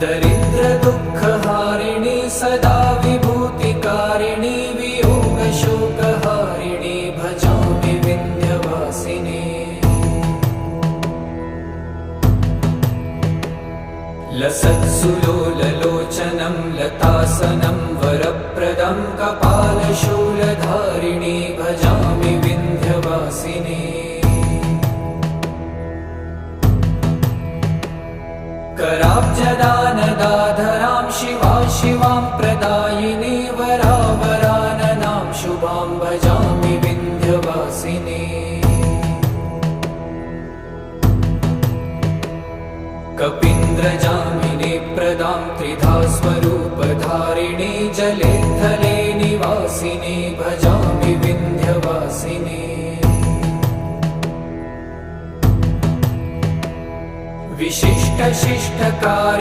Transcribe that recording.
दरिद्रदुःखहारिणी सदा विभूतिकारिणी वियोगशोकहारिणी भजामि विन्ध्यवासिनी लसत्सुलोललोचनं लतासनं वरप्रदं कपालशूलधारिणी भजामि विन्ध्यवासिनी कराब्जदानदाधरां शिवां प्रदायिनी वरावराननां शुभां भजामि विन्ध्यवासिनी कपीन्द्रजामिनी प्रदां त्रिधा स्वरूपधारिणी जले थले निवासिनी भजामि विन्ध्यवासिनी विशिष्टशिष्टकारिणी